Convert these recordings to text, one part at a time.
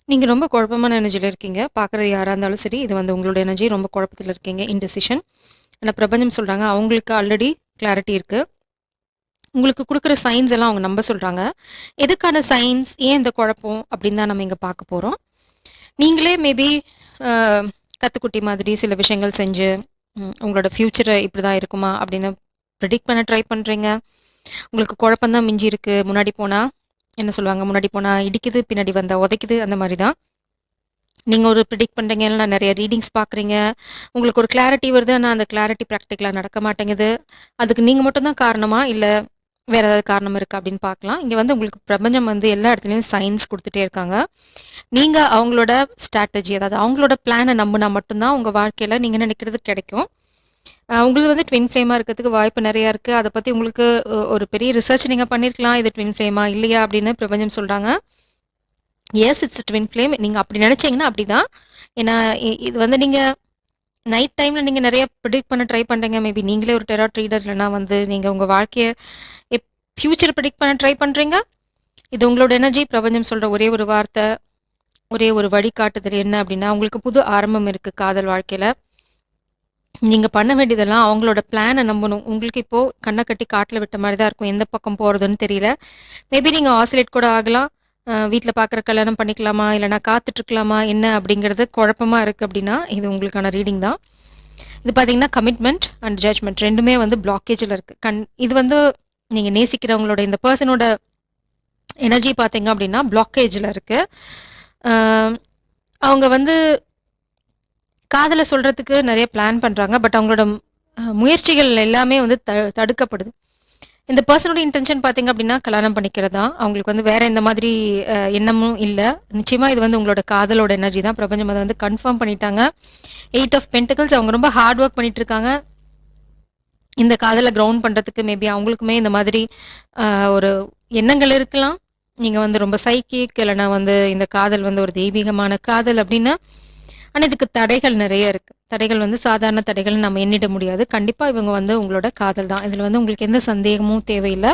நீங்க ரொம்ப குழப்பமான எனர்ஜில இருக்கீங்க. பார்க்குறது யாரா இருந்தாலும் சரி, இது வந்து உங்களோட எனர்ஜி ரொம்ப குழப்பத்தில இருக்கீங்க. இன்டிசிஷன். ஆனா பிரபஞ்சம் சொல்றாங்க, அவங்களுக்கு ஆல்ரெடி கிளாரிட்டி இருக்கு. உங்களுக்கு குடுக்குற சைன்ஸ் எல்லாம் அவங்க நம்ப சொல்றாங்க. எதுக்கான சைன்ஸ், ஏன் இந்த குழப்பம் அப்படின்னு தான் நம்ம இங்க பார்க்க போறோம். நீங்களே மேபி அ கத்துக்குட்டி மாதிரி சில விஷயங்கள் செஞ்சு, உங்களோட ஃப்யூச்சர் இப்படிதான் இருக்குமா அப்படின்னு ப்ரிடிக்ட் பண்ண ட்ரை பண்றீங்க. உங்களுக்கு குழப்பம் தான் மிஞ்சி இருக்கு. முன்னாடி போனா என்ன சொல்லுவாங்க? முன்னாடி போனா இடிக்குது, பின்னாடி வந்தா உதைக்குது அந்த மாரி தான். நீங்க ஒரு ப்ரிடிக்ட் பண்றீங்க, இல்லனா நெறைய ரீடிங்ஸ் பார்க்குறீங்க. உங்களுக்கு ஒரு கிளாரிட்டி வருது. ஆனா அந்த கிளாரிட்டி பிராக்டிகலா நடக்க மாட்டேங்குது. அதுக்கு நீங்க மட்டும் தான் காரணமா? இல்ல வேற ஏதாவது காரணம் இருக்கா? அப்படின்னு பார்க்கலாம். இங்க வந்து உங்களுக்கு பிரபஞ்சம் வந்து எல்லா இடத்துலயும் சைன்ஸ் குடுத்துட்டே இருக்காங்க. நீங்க அவங்களோட ஸ்ட்ராட்டஜி, அதாவது அவங்களோட பிளான நம்புனா மட்டும் தான் உங்க வாழ்க்கையில நீங்க நினைக்கிறது கிடைக்கும். உங்களுது வந்து ட்வின் ஃப்ளேமா இருக்கிறதுக்கு வாய்ப்பு நெறையா இருக்கு. அத பத்தி உங்களுக்கு ஒரு பெரிய ரிசர்ச் நீங்க பண்ணியிருக்கலாம். இது ட்வின் ஃப்ளேமா? இல்லையா? அப்படின்னு பிரபஞ்சம் சொல்றாங்க. Yes, it's twin flame. நீங்க அப்படி நினைச்சீங்கன்னா அப்படிதான். ஏன்னா இது வந்து நீங்க நைட் டைம்ல நீங்க நிறைய ப்ரிடிக்ட் பண்ண ட்ரை பண்றீங்க. மேபி நீங்களே ஒரு டெராட் ரீடர், இல்லைனா வந்து நீங்க உங்க வாழ்க்கைய ஃபியூச்சர் ப்ரிடிக்ட் பண்ண ட்ரை பண்றீங்க. இது உங்களோட எனர்ஜி. பிரபஞ்சம் சொல்ற ஒரே ஒரு வார்த்தை, ஒரே ஒரு வழிகாட்டுதல் என்ன அப்படின்னா, உங்களுக்கு புது ஆரம்பம் இருக்கு காதல் வாழ்க்கையில. நீங்க பண்ண வேண்டியதெல்லாம் அவங்களோட பிளான நம்பணும். உங்களுக்கு இப்போ கண்ண கட்டி காட்டுல விட்ட மாரி தான் இருக்கும். எந்த பக்கம் போறதுன்னு தெரியல. மேபி நீங்க ஆசிலேட் கூட ஆகலாம். வீட்ல பார்க்குற கல்யாணம் பண்ணிக்கலாமா? இல்லைனா காத்துட்டு இருக்கலாமா? என்ன அப்படிங்கிறது குழப்பமா இருக்கு அப்படின்னா, இது உங்களுக்கான ரீடிங் தான். இது பார்த்தீங்கன்னா, கமிட்மெண்ட் அண்ட் ஜட்ஜ்மெண்ட் 2மே வந்து பிளாக்கேஜ்ல இருக்கு. இது வந்து நீங்க நேசிக்கிறவங்களோட இந்த பெர்சனோட எனர்ஜி பார்த்தீங்க அப்படின்னா, பிளாக்கேஜ்ல இருக்கு. அ அவங்க வந்து காதல சொல்றதுக்கு நெறைய பிளான் பண்றாங்க. பட் அவங்களோட முயற்சிகள் எல்லாமே வந்து தடுக்கப்படுது. இந்த பெர்சனோட இன்டென்ஷன் பார்த்தீங்க அப்படின்னா, கல்யாணம் பண்ணிக்கிறது தான். அவங்களுக்கு வந்து வேற எந்த மாதிரி எண்ணமும் இல்ல. நிச்சயமா இது வந்து உங்களோட காதலோட எனர்ஜி தான். பிரபஞ்சம் அத வந்து கன்ஃபார்ம் பண்ணிட்டாங்க. 8 ஆஃப் பென்டக்கிள்ஸ், அவங்க ரொம்ப ஹார்ட் ஒர்க் பண்ணிட்டு இருக்காங்க. இந்த காதல கிரவுண்ட் பண்றதுக்கு மேபி அவங்களுக்குமே இந்த மாதிரி ஒரு எண்ணங்கள் இருக்கலாம். நீங்க வந்து ரொம்ப சைக்கிக், இல்லைனா வந்து இந்த காதல் வந்து ஒரு தெய்வீகமான காதல் அப்படின்னா, ஆனா இதுக்கு தடைகள் நெறைய இருக்கு. தடைகள் வந்து சாதாரண தடைகள்னு நம்ம எண்ணிட முடியாது. கண்டிப்பா இவங்க வந்து உங்களோட காதல் தான். இதுல வந்து உங்களுக்கு எந்த சந்தேகமும் தேவையில்ல.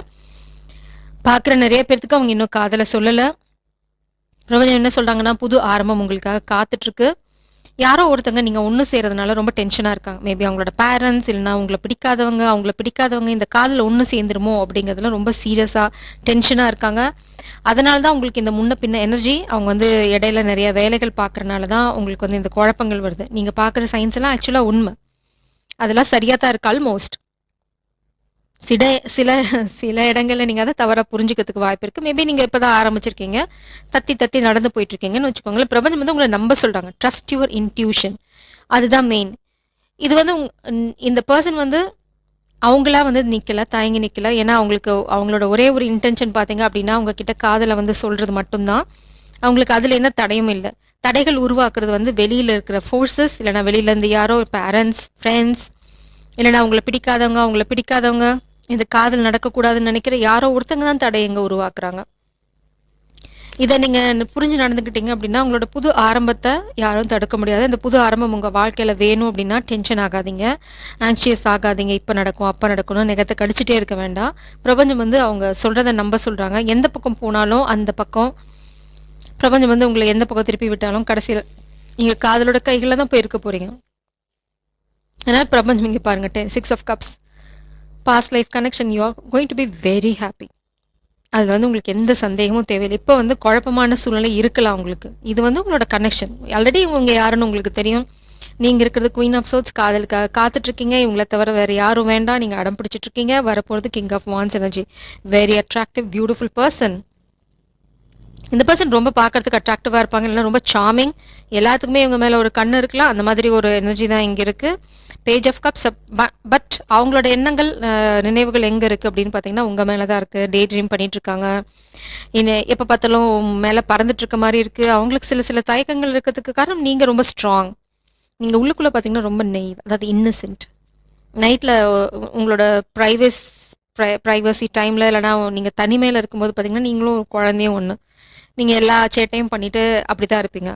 பார்க்குற நெறைய பேத்துக்கு அவங்க இன்னும் காதல சொல்லல. பிரபஞ்சம் என்ன சொல்றாங்கன்னா, புது ஆரம்பம் உங்களுக்காக காத்துட்ருக்கு. யாரோ ஒருத்தங்க நீங்க ஒண்ணு சேர்றதுனால ரொம்ப டென்ஷனா இருக்காங்க. மேபி அவங்களோட பேரண்ட்ஸ், இல்லனா உங்கள பிடிக்காதவங்க, அவங்கள பிடிக்காதவங்க இந்த காதல்ல ஒண்ணு சேர்ந்துருமோ அப்படிங்கிறதுல ரொம்ப சீரியஸா, டென்ஷனா இருக்காங்க. அதனால தான் உங்களுக்கு இந்த முன்ன பின்ன எனர்ஜி. அவங்க வந்து இடையில நெறைய வேலைகள் பார்க்கறனால தான் உங்களுக்கு வந்து இந்த குழப்பங்கள் வருது. நீங்க பார்க்குற சயின்ஸ் எல்லாம் ஆக்சுவலா உண்ம. அதெல்லாம் சரியா தான் இருக்கு ஆல்மோஸ்ட். சில சில சில இடங்கள்ல நீங்க அத தவறா புரிஞ்சுக்கிறதுக்கு வாய்ப்பு இருக்கு. மேபி நீங்க இப்ப தான் ஆரம்பிச்சிருக்கீங்க. தத்தி தத்தி நடந்து போயிட்டு இருக்கீங்கன்னு வச்சுக்கோங்களேன். பிரபஞ்சம் வந்து உங்கள நம்ப சொல்றாங்க. Trust your intuition. அதுதான் மெயின். இது வந்து இந்த பெர்சன் வந்து அவங்களா வந்து நிக்கல, தயங்கி நிக்கல. ஏன்னா அவங்களுக்கு அவங்களோட ஒரே ஒரு இன்டென்ஷன் பார்த்தீங்க அப்படின்னா, உங்க கிட்ட காதல வந்து சொல்றது மட்டும் தான். அவங்களுக்கு அதுல எந்த தடையும் இல்ல. தடைகள் உருவாக்குறது வந்து வெளியில இருக்கிற ஃபோர்ஸஸ், இல்லன்னா வெளியில இருந்து யாரோ பேரண்ட்ஸ், ஃப்ரெண்ட்ஸ், இல்லன்னா அவங்கள பிடிக்காதவங்க, அவங்கள பிடிக்காதவங்க, இந்த காதல் நடக்கக்கூடாதுன்னு நினைக்கிற யாரோ ஒருத்தங்க தான் தடையங்க உருவாக்குறாங்க. இத நீங்க புரிஞ்சு நடந்துக்கிட்டீங்க அப்படின்னா, உங்களோட புது ஆரம்பத்த யாரும் தடுக்க முடியாது. அந்த புது ஆரம்பம் உங்க வாழ்க்கையில வேணும் அப்படின்னா, டென்ஷன் ஆகாதீங்க. ஆங்ஷியஸ் ஆகாதீங்க. இப்ப நடக்கும், அப்ப நடக்கும்னு நெகத்த கடிச்சிட்டே இருக்க வேண்டாம். பிரபஞ்சம் வந்து அவங்க சொல்றத நம்ப சொல்றாங்க. எந்த பக்கம் போனாலும் அந்த பக்கம் பிரபஞ்சம் வந்து உங்கள எந்த பக்கம் திருப்பி விட்டாலும் கடைசியில நீங்க காதலோட கைகள்ல தான் போய் இருக்க போறீங்க. அதனால பிரபஞ்சம் இங்க பாருங்க 6 of cups. Past life connection, you are going to be very happy. அதுல வந்து உங்களுக்கு எந்த சந்தேகமும் தேவையில்லை. இப்போ வந்து குழப்பமான சூழ்நிலை இருக்கலாம் உங்களுக்கு. இது வந்து உங்களோட கனெக்ஷன். ஆல்ரெடி இவங்க யாருன்னு உங்களுக்கு தெரியும். நீங்க இருக்கிறது குயின் ஆஃப் சோர்ட்ஸ், காதலுக்காக காத்துட்டு இருக்கீங்க. இவங்கள தவிர வேற யாரும் வேண்டாம். நீங்க அடம் பிடிச்சிட்டு இருக்கீங்க. வரப்போறது king of wands energy. Very attractive, beautiful person. இந்த பர்சன் ரொம்ப பார்க்கறதுக்கு அட்ராக்டிவா இருப்பாங்க. இல்லைன்னா ரொம்ப சார்மிங். எல்லாத்துக்குமே இவங்க மேல ஒரு கண்ணு இருக்கலாம். அந்த மாதிரி ஒரு எனர்ஜி தான் இங்க இருக்கு. Page of cups. பட் அவங்களோட எண்ணங்கள், நினைவுகள் எங்க இருக்கு அப்படின்னு பார்த்தீங்கன்னா, உங்க மேல தான் இருக்கு. டே ட்ரீம் பண்ணிட்டு இருக்காங்க. எப்ப பார்த்தாலும் மேல பறந்துட்டு இருக்க மாதிரி இருக்கு. அவங்களுக்கு சில சில தயக்கங்கள் இருக்கிறதுக்கு காரணம் நீங்க ரொம்ப ஸ்ட்ராங். நீங்க உள்ளுக்குள்ள பார்த்தீங்கன்னா ரொம்ப நெய்வ், அதாவது இன்னசென்ட். நைட்ல உங்களோட பிரைவசி டைம்ல, இல்லைனா நீங்க தனிமையில இருக்கும்போது பார்த்தீங்கன்னா, நீங்களும் குழந்தையும் ஒண்ணு. நீங்க எல்லா சேட்டையும் பண்ணிட்டு அப்படித்தான் இருப்பீங்க.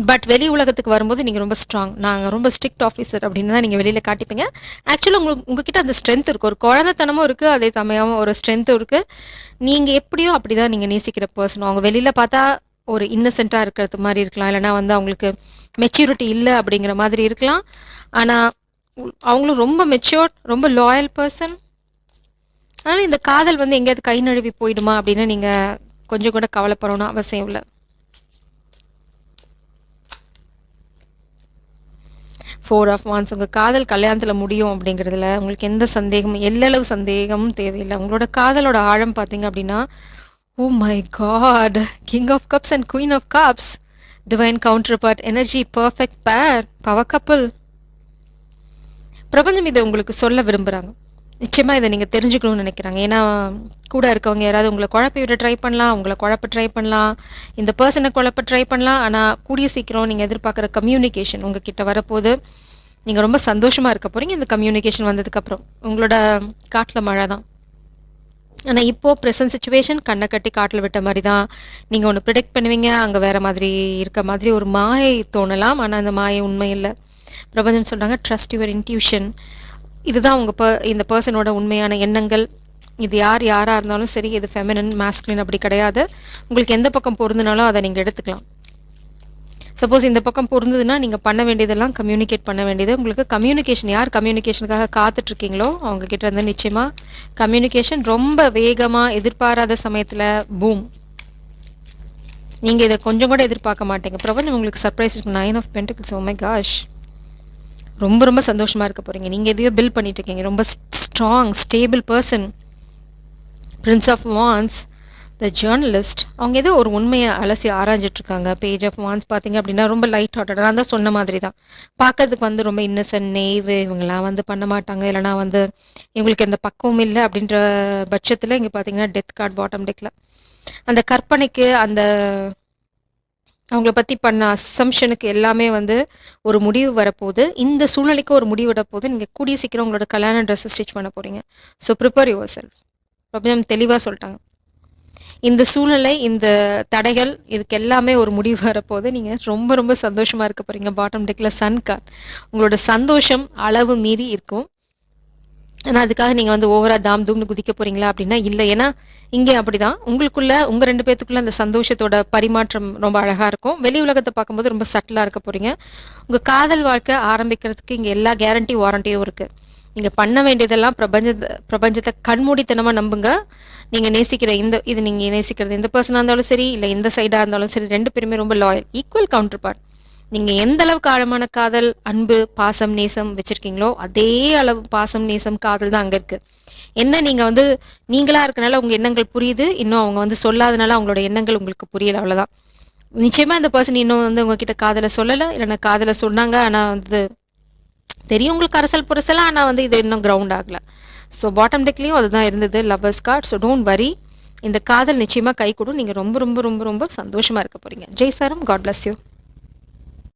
பட் வெளி உலகத்துக்கு வரும்போது நீங்க ரொம்ப ஸ்ட்ராங். நாங்க ரொம்ப ஸ்ட்ரிக்ட் ஆஃபீசர் அப்படின்னு தான் நீங்க வெளியில காட்டிப்பீங்க. ஆக்சுவலா உங்ககிட்ட அந்த ஸ்ட்ரென்த் இருக்கு. ஒரு குழந்தைத்தனமும் இருக்கு. அதே சமயம் ஒரு ஸ்ட்ரென்த்தும் இருக்கு. நீங்க எப்படியோ அப்படிதான் நீங்க நேசிக்கிற பர்சன். அவங்க வெளியில பார்த்தா ஒரு இன்னசென்ட்டாக இருக்கிறது மாதிரி இருக்கலாம், இல்லைனா வந்து அவங்களுக்கு மெச்சூரிட்டி இல்லை அப்படிங்கிற மாதிரி இருக்கலாம். ஆனால் அவங்களும் ரொம்ப மெச்சூர்ட், ரொம்ப லாயல் பர்சன். அதனால் இந்த காதல் வந்து எங்கேயாவது கை நழுவி போயிடுமா அப்படின்னு நீங்கள் கொஞ்சம் கூட கவலைப்படணும்னு அவசியம் இல்லை. 4 ஆஃப் வான்ஸ், உங்கள் காதல் கல்யாணத்தில் முடியும் அப்படிங்கிறதுல உங்களுக்கு எந்த சந்தேகமும், எல்லளவு சந்தேகமும் தேவையில்லை. உங்களோட காதலோட ஆழம் பார்த்தீங்க அப்படின்னா, oh my god, king of cups and queen of cups, divine counterpart energy, perfect pair, power couple. பிரபஞ்சம் இதை உங்களுக்கு சொல்ல விரும்புகிறாங்க. நிச்சயமாக இதை நீங்கள் தெரிஞ்சுக்கணும்னு நினைக்கிறாங்க. ஏன்னா கூட இருக்கவங்க யாராவது உங்களை குழப்பி விட ட்ரை பண்ணலாம், உங்களை குழப்ப ட்ரை பண்ணலாம், இந்த பர்சனை குழப்ப ட்ரை பண்ணலாம். ஆனால் கூடிய சீக்கிரம் நீங்கள் எதிர்பார்க்குற கம்யூனிகேஷன் உங்ககிட்ட வரப்போது. நீங்கள் ரொம்ப சந்தோஷமாக இருக்க போகிறீங்க இந்த கம்யூனிகேஷன் வந்ததுக்கப்புறம். உங்களோட காட்டில் மழை தான். ஆனால் இப்போது ப்ரெசன்ட் சுச்சுவேஷன் கண்ணை கட்டி காட்டில் விட்ட மாதிரி தான். நீங்கள் ஒன்று ப்ரிடிக்ட் பண்ணுவீங்க, அங்கே வேறு மாதிரி இருக்க மாதிரி ஒரு மாயை தோணலாம். ஆனால் அந்த மாயை உண்மை இல்லை. பிரபஞ்சம் சொல்கிறாங்க, ட்ரஸ்ட் யுவர் இன்ட்யூஷன். இதுதான் உங்கள் இந்த பர்சனோட உண்மையான எண்ணங்கள். இது யாராக இருந்தாலும் சரி, இது ஃபெமினின் மாஸ்குலின் அப்படி கிடையாது. உங்களுக்கு எந்த பக்கம் பொருந்தினாலும் அதை நீங்கள் எடுத்துக்கலாம். சப்போஸ் இந்த பக்கம் பொருந்ததுன்னா நீங்கள் பண்ண வேண்டியதெல்லாம் கம்யூனிகேட் பண்ண வேண்டியது. உங்களுக்கு கம்யூனிகேஷன், யார் கம்யூனிகேஷனுக்காக காத்துட்ருக்கீங்களோ அவங்கக்கிட்ட இருந்து நிச்சயமாக கம்யூனிகேஷன் ரொம்ப வேகமாக, எதிர்பாராத சமயத்தில் பூம். நீங்கள் இதை கொஞ்சம் கூட எதிர்பார்க்க மாட்டீங்க. பிரபஞ்சம் உங்களுக்கு சர்ப்ரைஸ் இருக்கும். 9 of pentacles, oh my gosh. ரொம்ப ரொம்ப சந்தோஷமாக இருக்க போகிறீங்க. நீங்கள் எதையோ பில்ட் பண்ணிட்டு இருக்கீங்க. ரொம்ப strong stable person. Prince of wands, the journalist, அவங்க ஏதோ ஒரு உண்மையை அலசி ஆராய்ஞ்சிட்ருக்காங்க. பேஜ் ஆஃப் வான்ஸ் பார்த்தீங்க அப்படின்னா ரொம்ப லைட் ஹார்ட்டட். நான் தான் சொன்ன மாதிரி தான், பார்க்கறதுக்கு வந்து ரொம்ப இன்னசென்ட், நெய்வு, இவங்களாம் வந்து பண்ண மாட்டாங்க, இல்லைனா வந்து இவங்களுக்கு எந்த பக்கமும் இல்லை அப்படின்ற பட்சத்தில் இங்கே பார்த்தீங்கன்னா டெத் கார்டு பாட்டம் டெக்கில். அந்த கற்பனைக்கு, அந்த அவங்கள பற்றி பண்ண அசம்ஷனுக்கு எல்லாமே வந்து ஒரு முடிவு வரப்போகுது. இந்த சூழ்நிலைக்கு ஒரு முடிவு விட போது. நீங்கள் கூடிய சீக்கிரம் உங்களோட கல்யாண ட்ரெஸ்ஸை ஸ்டிச் பண்ண போகிறீங்க. So prepare your self. பிரபஞ்சம் தெளிவாக சொல்லிட்டாங்க. இந்த சூழ்நிலை, இந்த தடைகள், இதுக்கு எல்லாமே ஒரு முடிவு வரப்போது. நீங்கள் ரொம்ப ரொம்ப சந்தோஷமாக இருக்க போகிறீங்க. பாட்டம் டெக்கில் சன் கார்ட். உங்களோட சந்தோஷம் அளவு மீறி இருக்கும். ஆனால் அதுக்காக நீங்கள் வந்து ஓவராக தாம் தூம்னு குதிக்க போகிறீங்களா அப்படின்னா இல்லை. ஏன்னா இங்கே அப்படி தான் உங்களுக்குள்ள, உங்கள் 2 பேத்துக்குள்ளே அந்த சந்தோஷத்தோட பரிமாற்றம் ரொம்ப அழகாக இருக்கும். வெளி உலகத்தை பார்க்கும்போது ரொம்ப சட்டிலாக இருக்க போகிறீங்க. உங்கள் காதல் வாழ்க்கை ஆரம்பிக்கிறதுக்கு இங்கே எல்லா கேரண்டி வாரண்டியும் இருக்குது. நீங்கள் பண்ண வேண்டியதெல்லாம் பிரபஞ்சத்தை கண்மூடித்தனமாக நம்புங்க. நீங்கள் நேசிக்கிற இது நீங்கள் நேசிக்கிறது இந்த பர்சனாக இருந்தாலும் சரி, இல்லை இந்த சைடாக இருந்தாலும் சரி, 2 பேருமே ரொம்ப லாயல், ஈக்குவல் கவுண்டர் பார்ட். நீங்கள் எந்த அளவுக்கு ஆழமான காதல், அன்பு, பாசம், நேசம் வச்சுருக்கீங்களோ அதே அளவு பாசம், நேசம், காதல் தான் அங்கே இருக்குது. என்ன நீங்கள் வந்து நீங்களாக இருக்கனால உங்கள் எண்ணங்கள் புரியுது, இன்னும் அவங்க வந்து சொல்லாதனால அவங்களோட எண்ணங்கள் உங்களுக்கு புரியலை, அவ்வளோதான். நிச்சயமாக அந்த பர்சன் இன்னும் வந்து உங்ககிட்ட காதலை சொல்லலை, இல்லைன்னா காதலை சொன்னாங்க ஆனால் வந்து தெரியும் உங்களுக்கு அரசல் புரசலாம், ஆனால் வந்து இது இன்னும் கிரவுண்ட் ஆகலை. ஸோ பாட்டம் டெக்லேயும் அதுதான் இருந்தது, lovers card. So don't worry, இந்த காதல் நிச்சயமாக கை கொடும். நீங்கள் ரொம்ப ரொம்ப ரொம்ப ரொம்ப சந்தோஷமாக இருக்க போகிறீங்க. ஜெய் சாரம், காட் பிளஸ் யூ.